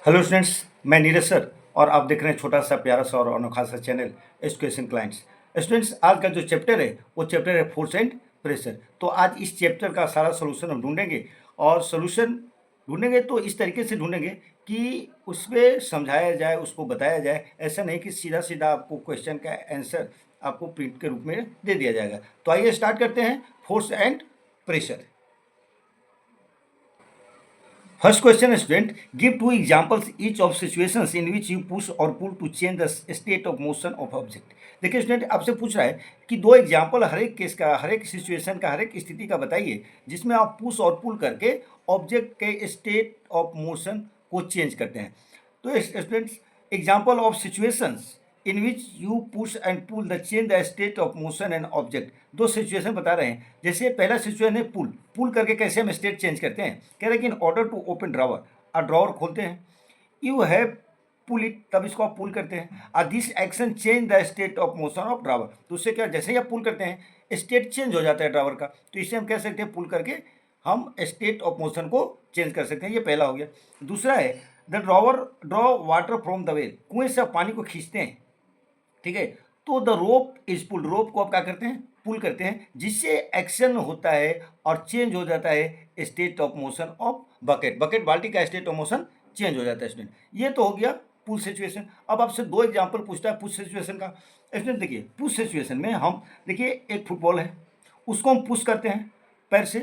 Hello students, मैं Neeraj sir और आप देख रहे हैं छोटा सा प्यारा सा और अनोखा सा चैनल एजुकेशन क्लाइंट्स। स्टूडेंट्स, आज का जो चैप्टर है वो चैप्टर है फोर्स एंड प्रेशर। तो आज इस चैप्टर का सारा सोल्यूशन हम ढूंढेंगे और सोल्यूशन ढूंढेंगे तो इस तरीके से ढूंढेंगे कि उसमें समझाया जाए, उसको बताया जाए। ऐसा नहीं कि सीधा सीधा आपको क्वेश्चन का आंसर आपको प्रिंट के रूप में दे दिया जाएगा। तो आइए स्टार्ट करते हैं, force and pressure. First question, student, give two examples each of situations in which you push or pull to change the state of motion of object. देखिए स्टूडेंट, आपसे पूछ रहा है कि दो एग्जाम्पल हर एक केस का, हर एक सिचुएशन का, हर एक स्थिति का बताइए जिसमें आप पुश और पुल करके ऑब्जेक्ट के स्टेट ऑफ मोशन को चेंज करते हैं। तो students, example of situations in which you push and pull the change the state of motion and object. दो सिचुएशन बता रहे हैं। जैसे पहला सिचुएशन है पुल। पुल करके कैसे हम स्टेट चेंज करते हैं। कह रहे हैं कि in order to open drawer, और ड्रॉवर खोलते हैं, यू हैव पुल इट, तब इसको आप पुल करते हैं। और this action change the state of motion of drawer. तो उससे क्या, जैसे ही आप पुल करते हैं स्टेट चेंज हो जाता है ड्रावर का। तो इसे हम कह सकते हैं पुल करके हम स्टेट ऑफ मोशन को चेंज कर सकते हैं। ये पहला हो गया। दूसरा है the drawer draw water from the well. कुएं से आप पानी को खींचते हैं, ठीक है। तो द रोप इज पुल, रोप को आप क्या करते हैं, पुल करते हैं, जिससे एक्शन होता है और चेंज हो जाता है state of motion of bucket. Bucket बाल्टी का स्टेट ऑफ मोशन चेंज हो जाता है स्टूडेंट। ये तो हो गया पुल सिचुएशन। अब आपसे दो एग्जांपल पूछता है पुश सिचुएशन का। स्टूडेंट देखिए, पुश सिचुएशन में हम देखिए एक फुटबॉल है, उसको हम पुश करते हैं पैर से,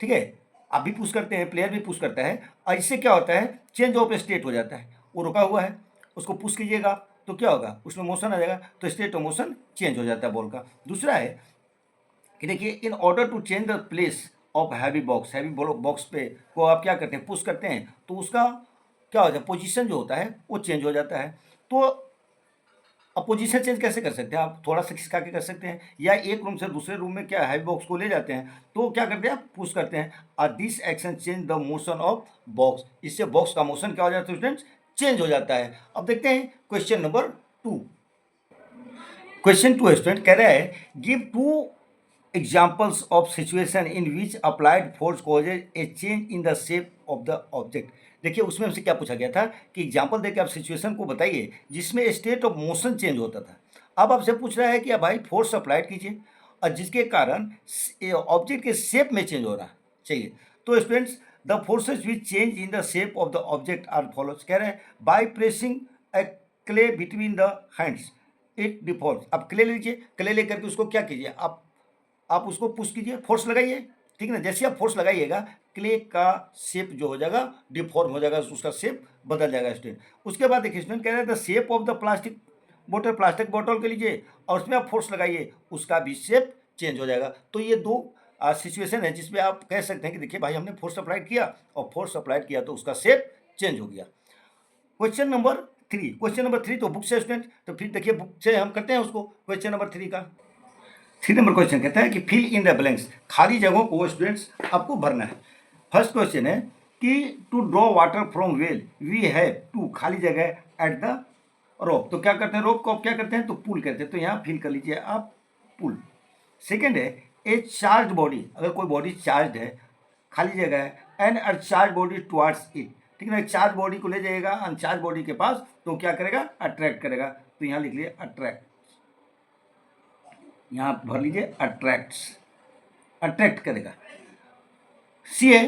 ठीक है। आप भी पुश करते हैं, प्लेयर भी पुश करता है, और इससे क्या होता है, चेंज ऑफ स्टेट हो जाता है। वो रुका हुआ है, उसको पुश कीजिएगा तो क्या होगा, उसमें मोशन आ जाएगा, तो स्टेट ऑफ मोशन चेंज हो जाता है बॉल का। दूसरा है कि देखिए in order to change the place of heavy box, heavy box पे को आप क्या करते हैं, पुश करते हैं, तो उसका क्या हो जाता है, पोजीशन जो होता है वो चेंज हो जाता है। तो अब पोजीशन चेंज कैसे कर सकते हैं, आप थोड़ा सा खिसका के कर सकते हैं, या एक रूम से दूसरे रूम में क्या हैवी बॉक्स को ले जाते हैं, तो क्या करते हैं, आप पुश करते हैं, और this action change the motion of box. इससे बॉक्स का मोशन क्या हो जाता है स्टूडेंट्स, चेंज हो जाता है। अब देखते हैं क्वेश्चन नंबर 2। क्वेश्चन 2 स्टूडेंट कह रहा है give two examples of situation in which applied force causes A change in the shape of the object. देखिए उसमें हमसे क्या पूछा गया था कि एग्जाम्पल देकर आप सिचुएशन को बताइए जिसमें स्टेट ऑफ मोशन चेंज होता था। अब आपसे पूछ रहा है कि अब भाई फोर्स अप्लाइड कीजिए और जिसके कारण ऑब्जेक्ट के शेप में चेंज हो रहा चाहिए। तो students, the forces which change in the shape of the object are follows. कह रहे हैं by pressing a clay between the hands it default. अब क्ले लीजिए, क्ले लेकर के उसको क्या कीजिए, आप उसको पुश कीजिए, फोर्स लगाइए, ठीक है ना। जैसे आप फोर्स लगाइएगा क्ले का शेप जो हो जाएगा डिफॉर्म हो जाएगा, उसका शेप बदल जाएगा स्टूडेंट। उसके बाद देखिए स्टूडेंट कह रहे हैं the shape of the plastic बोतल, प्लास्टिक बोतल के लीजिए और उसमें आप फोर्स लगाइए, उसका भी शेप चेंज हो जाएगा। तो ये दो सिचुएशन है जिसमें आप कह सकते हैं कि देखिए भाई हमने फोर्स अप्लाइड किया और फोर्स अप्लाइड किया तो उसका शेप चेंज हो गया। क्वेश्चन नंबर 3, क्वेश्चन नंबर 3 तो बुक से स्टूडेंट, तो फिर देखिए बुक से हम करते हैं उसको। क्वेश्चन नंबर 3 का 3 नंबर क्वेश्चन कहता है कि फिल इन द ब्लैंक्स, खाली जगहों को स्टूडेंट्स आपको भरना है। फर्स्ट क्वेश्चन है कि to draw water from well we have to, खाली जगह एट द रोप। तो क्या करते हैं, रोप को आप क्या करते हैं, तो पुल करते हैं। तो यहाँ फिल कर लीजिए आप पुल। सेकेंड है ए चार्ज बॉडी, अगर कोई बॉडी चार्ज है, खाली जगह है, and a charge body towards it, ठीक है ना। एक चार्ज बॉडी को ले जाएगा अनचार्ज बॉडी के पास, तो क्या करेगा, अट्रैक्ट करेगा। तो यहाँ लिख लिए अट्रैक्ट, यहाँ भर लीजिए अट्रैक्ट्स, अट्रैक्ट करेगा। सी है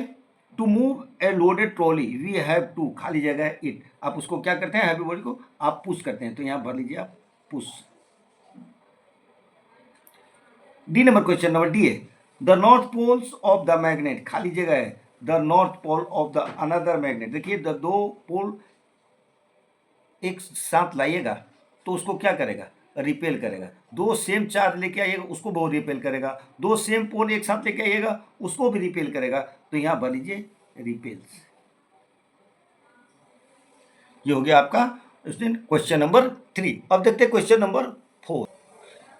to move a loaded trolley we have to, खाली जगह है इट, आप उसको क्या करते हैं, हैवी बॉडी को आप पुश करते हैं। तो यहाँ भर लीजिए आप push. D number question number D है the north poles of the magnet, खाली जगह है, the north pole of the another magnet. देखिए द दो पोल एक साथ लाइएगा तो उसको क्या करेगा, रिपेल करेगा। दो सेम चार्ज लेके आइएगा उसको वो रिपेल करेगा। दो सेम पोल एक साथ लेके आइएगा उसको भी रिपेल करेगा। तो यहां भर लीजिए रिपेल्स। ये हो गया आपका स्टूडेंट क्वेश्चन नंबर 3। अब देखते हैं question number 4।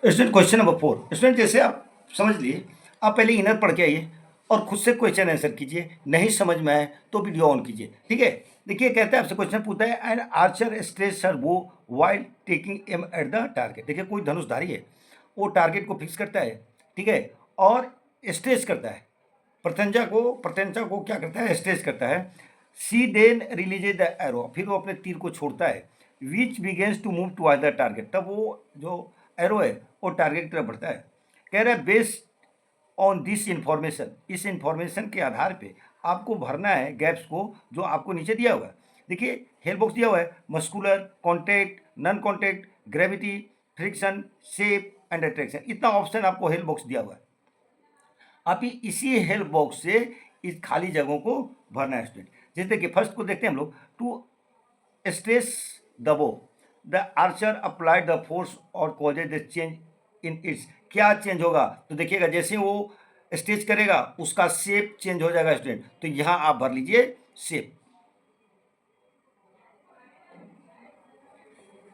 Student question number 4 student, जैसे आप समझ लिए, आप पहले इनर पढ़ के आइए और खुद से क्वेश्चन आंसर कीजिए। नहीं समझ में आए तो वीडियो ऑन कीजिए, ठीक है। देखिए कहता है, आपसे क्वेश्चन पूछता है N Archer stress her bow while taking aim at the target. देखिए कोई धनुषधारी है, वो टारगेट को फिक्स करता है, ठीक है, और स्ट्रेच करता है, प्रत्यंचा को क्या करता है, स्ट्रेच करता है see then releases the arrow, फिर वो अपने तीर को छोड़ता है, which begins to move to the target, तब वो जो एरो है वो टारगेट की तरफ बढ़ता है। कह रहे हैं बेस्ड ऑन दिस इंफॉर्मेशन, इस इंफॉर्मेशन के आधार पे आपको भरना है गैप्स को जो आपको नीचे दिया हुआ है। देखिए हेल्प बॉक्स दिया हुआ है, muscular, contact, non contact, gravity, friction, shape and attraction, इतना ऑप्शन आपको हेल्प बॉक्स दिया हुआ है। आप ही इसी हेल्प बॉक्स से इस खाली जगहों को भरना है स्टूडेंट। जैसे देखिए फर्स्ट को देखते हैं हम लोग, to stress the bow, the archer applied the force और causes the change in its, क्या चेंज होगा, तो देखिएगा जैसे वो स्ट्रेच करेगा उसका शेप चेंज हो जाएगा स्टूडेंट, तो यहाँ आप भर लीजिए शेप।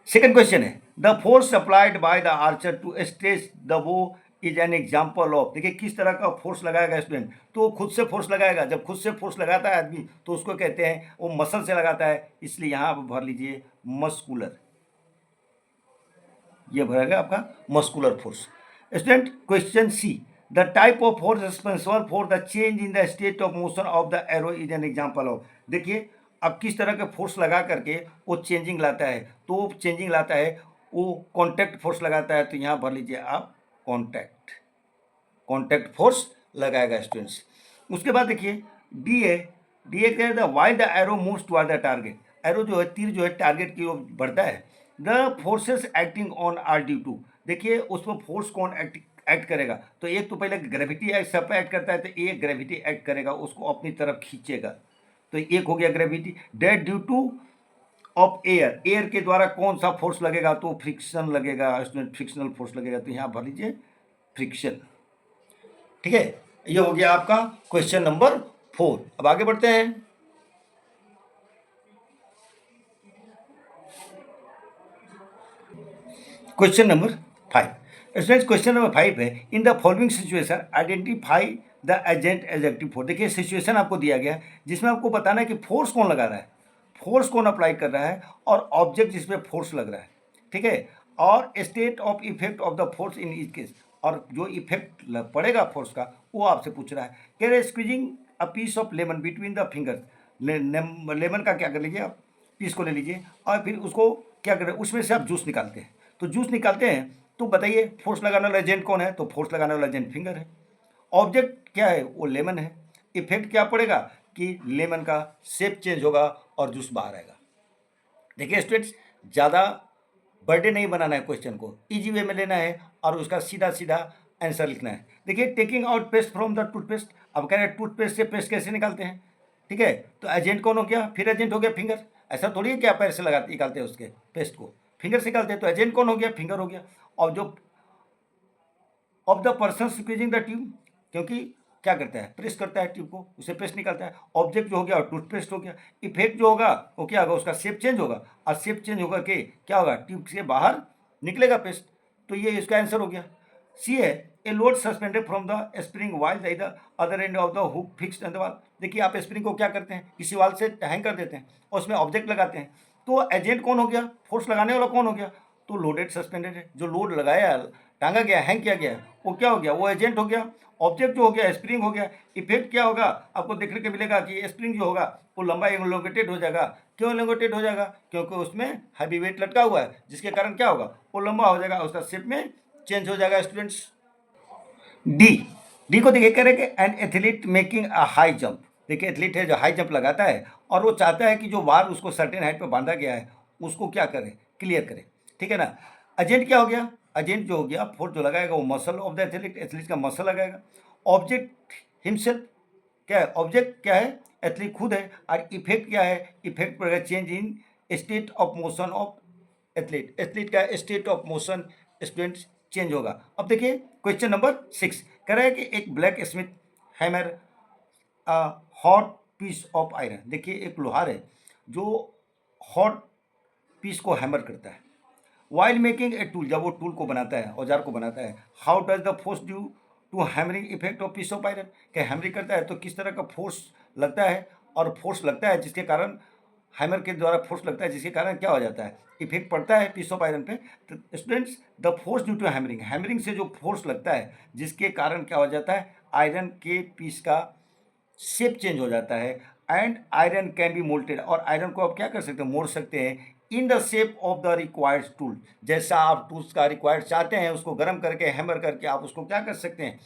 सेकंड क्वेश्चन है, the force applied by the archer to stretch the bow is an example of, देखिए किस तरह का फोर्स लगाएगा स्टूडेंट, तो खुद से फोर्स लगाएगा, जब खुद से फोर्स लगाता है आदमी तो उसको कहते हैं वो मसल से लगाता है, इसलिए यहाँ आप भर लीजिए मस्कुलर, ये भरेगा आपका muscular force. Student question C, the type of force responsible for the change in the state of motion of the arrow is an example of, देखिए अब किस तरह के फोर्स लगा करके वो चेंजिंग लाता है, तो वो चेंजिंग लाता है वो कॉन्टैक्ट फोर्स लगाता है, तो यहाँ भर लीजिए आप कॉन्टैक्ट, कॉन्टैक्ट फोर्स लगाएगा स्टूडेंट्स। उसके बाद देखिए डी है, डी ए कह the while the arrow moves toward the target, arrow जो है तीर जो है टारगेट की ओर बढ़ता है, the forces acting on are due to, देखिए उस पर फोर्स कौन एक्ट करेगा, तो एक तो पहले ग्रेविटी एक्ट सब पे एक्ट करता है, तो एक ग्रेविटी एक्ट करेगा उसको अपनी तरफ खींचेगा, तो एक हो गया gravity. That due to of air, air के द्वारा कौन सा फोर्स लगेगा, तो फ्रिक्शन लगेगा स्टूडेंट, फ्रिक्शनल फोर्स लगेगा, तो यहाँ भर लीजिए फ्रिक्शन। ठीक है, ये हो गया आपका क्वेश्चन नंबर 4। अब आगे बढ़ते हैं। Question number 5। Students question number 5 है, in the following situation identify the agent as active force, देखिए सिचुएशन आपको दिया गया है जिसमें आपको बताना है कि फोर्स कौन लगा रहा है, फोर्स कौन अप्लाई कर रहा है और ऑब्जेक्ट जिसपे फोर्स लग रहा है, ठीक है, और state of effect of the force in each case, और जो इफेक्ट पड़ेगा फोर्स का वो आपसे पूछ रहा है। कह रहे squeezing a piece of lemon between the fingers, lemon का क्या कर लीजिए आप पीस को ले लीजिए और फिर उसको क्या करें उसमें से आप जूस निकालते हैं, तो जूस निकालते हैं तो बताइए फोर्स लगाने वाला एजेंट कौन है, तो फोर्स लगाने वाला एजेंट फिंगर है, ऑब्जेक्ट क्या है वो लेमन है, इफेक्ट क्या पड़ेगा कि लेमन का शेप चेंज होगा और जूस बाहर आएगा। देखिए स्टूडेंट्स ज़्यादा बर्थडे नहीं बनाना है, क्वेश्चन को इजी वे में लेना है और उसका सीधा सीधा आंसर लिखना है। देखिए taking out paste from the toothpaste, अब कह रहे हैं टूथपेस्ट से पेस्ट कैसे निकालते हैं, ठीक है, तो एजेंट कौन हो गया, फिर एजेंट हो गया फिंगर, ऐसा थोड़ी है कि आप पैर से लगाते निकालते हैं उसके पेस्ट को, फिंगर से निकालते हैं, तो एजेंट कौन हो गया, फिंगर हो गया। और जो of the person squeezing the tube, क्योंकि क्या करता है प्रेस करता है ट्यूब को, उसे पेस्ट निकालता है, ऑब्जेक्ट जो हो गया टूथपेस्ट हो गया, इफेक्ट जो होगा वो क्या होगा उसका शेप चेंज होगा, और शेप चेंज होकर के क्या होगा ट्यूब से बाहर निकलेगा पेस्ट, तो ये इसका आंसर हो गया। सी है, a load suspended from the spring while the other end of the hook fixed on the वाल, देखिए आप स्प्रिंग को क्या करते हैं किसी वाल से हैंग कर देते हैं और उसमें ऑब्जेक्ट लगाते हैं, तो एजेंट कौन हो गया, फोर्स लगाने वाला कौन हो गया, तो लोडेड सस्पेंडेड है, जो लोड लगाया टांगा गया हैंग किया गया वो क्या हो गया, वो एजेंट हो गया। ऑब्जेक्ट जो हो गया स्प्रिंग हो गया, इफेक्ट क्या होगा आपको देखने को मिलेगा कि स्प्रिंग जो होगा वो लंबा एलोंगेटेड हो जाएगा, क्यों एलोंगेटेड हो जाएगा, क्योंकि उसमें हैवी वेट लटका हुआ है जिसके कारण क्या होगा वो लंबा हो जाएगा, उसका शेप में चेंज हो जाएगा स्टूडेंट्स। डी, डी को देखिए कह रहे हैं कि an athlete making a high jump, देखिए एथलीट है जो हाई जंप लगाता है और वो चाहता है कि जो वार उसको सर्टेन हाइट पर बांधा गया है उसको क्या करें क्लियर करें, ठीक है ना। एजेंट क्या हो गया, एजेंट जो हो गया फोर्स जो लगाएगा वो muscle of the athlete, athlete का मसल लगाएगा। ऑब्जेक्ट हिमसेल्फ क्या है, ऑब्जेक्ट क्या है एथलीट खुद है, और इफेक्ट क्या है, इफेक्ट पड़ेगा change in state of motion of athlete, athlete का state of motion student change होगा। अब देखिए क्वेश्चन नंबर 6 कह रहा है कि एक blacksmith hammer hot piece of iron, देखिए एक लोहार है जो हॉट पीस को हैमर करता है, वाइल मेकिंग ए टूल, जब वो टूल को बनाता है औजार को बनाता है, how does the force due to hammering effect of piece of iron, क्या हैमरिंग करता है तो किस तरह का फोर्स लगता है, और फोर्स लगता है जिसके कारण हैमर के द्वारा फोर्स लगता है जिसके कारण क्या हो जाता है इफेक्ट पड़ता है पीस ऑफ आयरन पे, तो students the force due to hammering, hammering से जो फोर्स लगता है जिसके कारण क्या हो जाता है आयरन के पीस का शेप चेंज हो जाता है, and iron can be molted, और आयरन को आप क्या कर सकते हैं, मोड़ सकते हैं इन the shape of the required tool. जैसा आप टूल्स का रिक्वायर्ड चाहते हैं उसको गर्म करके हैमर करके आप उसको क्या कर सकते हैं,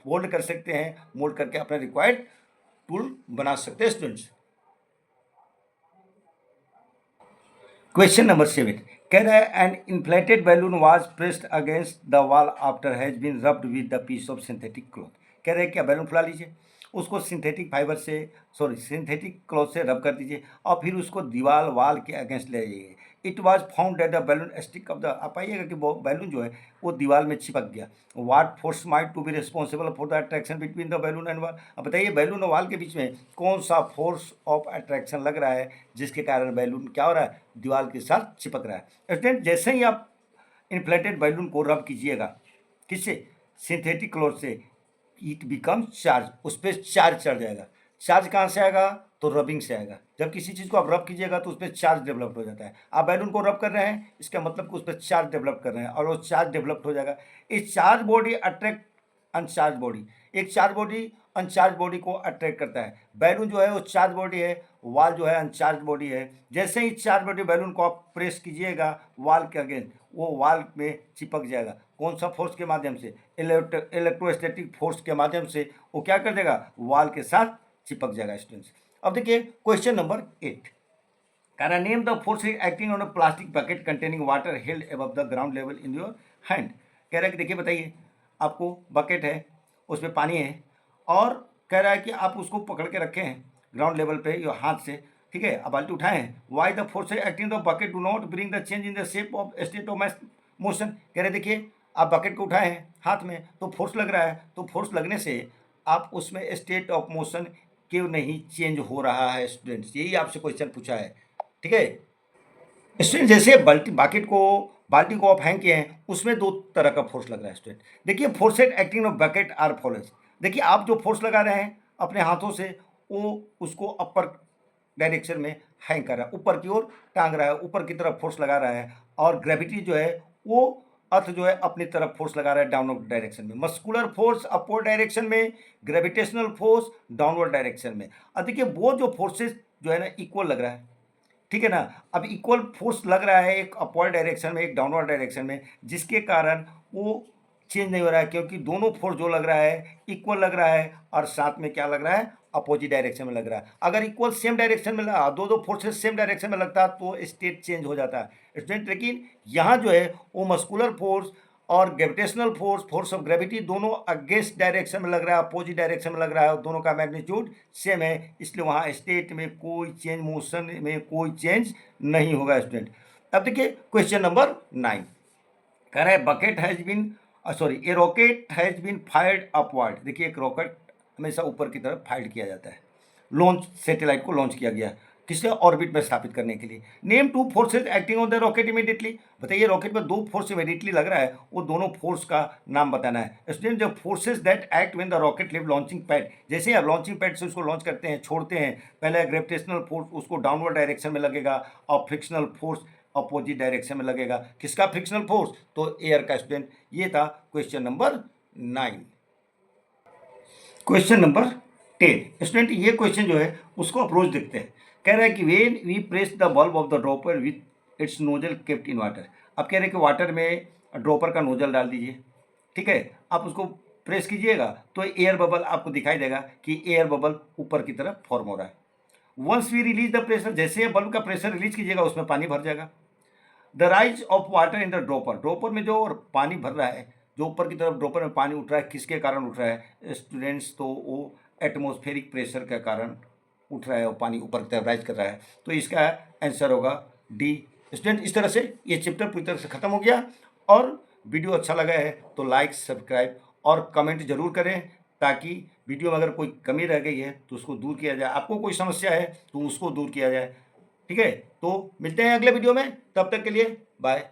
फोल्ड कर सकते हैं, मोल्ड करके अपना रिक्वायर्ड टूल बना सकते हैं स्टूडेंट्स। क्वेश्चन नंबर 7 कह रहा है an inflated balloon was pressed against the wall after has been rubbed with the piece of synthetic cloth. कह रहे हैं क्या, बैलून फुला लीजिए, उसको सिंथेटिक फाइबर से सिंथेटिक क्लॉथ से रब कर दीजिए और फिर उसको दीवार वाल के अगेंस्ट ले जाइए। It was found that the balloon stick of the, आप पाइएगा कि वो बैलून जो है वो दीवार में चिपक गया। What force might to be responsible for the attraction between the balloon and wall. अब बताइए बैलून और वाल के बीच में कौन सा फोर्स ऑफ अट्रैक्शन लग रहा है जिसके कारण बैलून क्या हो रहा है, दीवार के साथ चिपक रहा है। स्टूडेंट जैसे ही आप इन्फ्लेटेड बैलून को रब कीजिएगा किससे, सिंथेटिक क्लॉथ से, इट बिकम चार्ज, उस पर चार्ज चढ़ जाएगा। चार्ज कहाँ से आएगा, तो रबिंग से आएगा। जब किसी चीज़ को आप रब कीजिएगा तो उस पर चार्ज डेवलप हो जाता है। आप बैलून को रब कर रहे हैं इसका मतलब कि उस पर चार्ज डेवलप कर रहे हैं और वो चार्ज डेवलप हो जाएगा। इस charge body attract uncharged body, एक चार्ज बॉडी अनचार्ज बॉडी को अट्रैक्ट करता है। बैलून जो है वो चार्ज बॉडी है, वाल जो है अनचार्ज बॉडी है। जैसे ही चार्ज बॉडी बैलून को आप प्रेस कीजिएगा वाल के अगेंस्ट, वो वाल में चिपक जाएगा। कौन सा फोर्स के माध्यम से, इलेक्ट्रोस्टैटिक फोर्स के माध्यम से वो क्या कर देगा, वाल के साथ चिपक जाएगा स्टूडेंट्स। अब देखिए क्वेश्चन नंबर 8 कह रहा name the force acting on a plastic bucket containing water held above the ground level in your hand. कह रहा है कि देखिए बताइए, आपको बकेट है उसमें पानी है और कह रहा है कि आप उसको पकड़ के रखे हैं ग्राउंड लेवल पे यो हाथ से, ठीक है, अब बाल्टी उठाए हैं। Why the force acting the bucket do not bring the change in the shape of state of motion. कह रहे देखिए आप बकेट को उठाए हैं हाथ में तो फोर्स लग रहा है, तो फोर्स लगने से आप उसमें स्टेट ऑफ मोशन क्यों नहीं चेंज हो रहा है स्टूडेंट्स, यही आपसे क्वेश्चन पूछा है। ठीक है स्टूडेंट, जैसे बाल्टी को आप हैंग किए हैं उसमें दो तरह का फोर्स लग रहा है स्टूडेंट। देखिए force acting of bucket are follows. देखिए आप जो फोर्स लगा रहे हैं अपने हाथों से वो उसको अपर डायरेक्शन में हैंग कर रहा है, ऊपर की ओर टांग रहा है, ऊपर की तरफ फोर्स लगा रहा है। और ग्रेविटी जो है वो अर्थ जो है अपनी तरफ फोर्स लगा रहा है डाउनवर्ड डायरेक्शन में। मस्कुलर फोर्स अपवर्ड डायरेक्शन में, ग्रेविटेशनल फोर्स डाउनवर्ड डायरेक्शन में। अब देखिए वो जो फोर्सेस जो है ना इक्वल लग रहा है, ठीक है ना। अब इक्वल फोर्स लग रहा है एक अपवर्ड डायरेक्शन में एक डाउनवर्ड डायरेक्शन में, जिसके कारण वो चेंज नहीं हो रहा है क्योंकि दोनों फोर्स जो लग रहा है इक्वल लग रहा है और साथ में क्या लग रहा है, अपोजिट डायरेक्शन में लग रहा है। अगर इक्वल सेम डायरेक्शन में लगा, दो दो फोर्सेस सेम डायरेक्शन में लगता तो स्टेट चेंज हो जाता है स्टूडेंट। लेकिन यहाँ जो है वो मस्कुलर फोर्स और gravitational force, force of gravity दोनों अगेंस्ट डायरेक्शन में लग रहा है, अपोजिट डायरेक्शन में लग रहा है और दोनों का मैग्नीट्यूड सेम है, इसलिए वहाँ स्टेट में कोई चेंज, मोशन में कोई चेंज नहीं होगा स्टूडेंट। अब देखिए क्वेश्चन नंबर 9 कह रहा है bucket has been a rocket has been fired upward. देखिए एक रॉकेट हमेशा ऊपर की तरफ फायर किया जाता है, लॉन्च सैटेलाइट को लॉन्च किया गया किससे, ऑर्बिट में स्थापित करने के लिए। Name two forces acting on the rocket immediately. बताइए रॉकेट में दो फोर्स इमीडिएटली लग रहा है, वो दोनों फोर्स का नाम बताना है स्टूडेंट। जो forces that act when the rocket live launching pad, जैसे आप लॉन्चिंग पैड से उसको लॉन्च करते हैं छोड़ते हैं, पहले ग्रेविटेशनल फोर्स उसको डाउनवर्ड डायरेक्शन में लगेगा और फ्रिक्शनल फोर्स अपोजिट डायरेक्शन में लगेगा। किसका फ्रिक्शनल फोर्स, तो एयर का स्टूडेंट। ये था question number 9। Question number 10 student, ये क्वेश्चन जो है उसको अप्रोच देखते हैं। कह रहा है कि when we press the bulb of the dropper with its nozzle kept in water. अब कह रहे हैं कि वाटर में ड्रॉपर का नोजल डाल दीजिए, ठीक है, आप उसको प्रेस कीजिएगा तो एयर बबल आपको दिखाई देगा कि एयर बबल ऊपर की तरफ फॉर्म हो रहा है। Once we release the pressure, जैसे बल्ब का प्रेशर रिलीज कीजिएगा उसमें पानी भर जाएगा। The rise of water in the dropper, dropper में जो पानी भर रहा है, जो ऊपर की तरफ ड्रॉपर में पानी उठ रहा है, किसके कारण उठ रहा है स्टूडेंट्स, तो वो एटमॉस्फेरिक प्रेशर के कारण उठ रहा है, वो पानी ऊपर की तरफ राइज कर रहा है। तो इसका आंसर होगा डी स्टूडेंट। इस तरह से ये चैप्टर पूरी तरह से खत्म हो गया। और वीडियो अच्छा लगा है तो लाइक, सब्सक्राइब और कमेंट जरूर करें, ताकि वीडियो में अगर कोई कमी रह गई है तो उसको दूर किया जाए, आपको कोई समस्या है तो उसको दूर किया जाए। ठीक है, तो मिलते हैं अगले वीडियो में, तब तक के लिए बाय।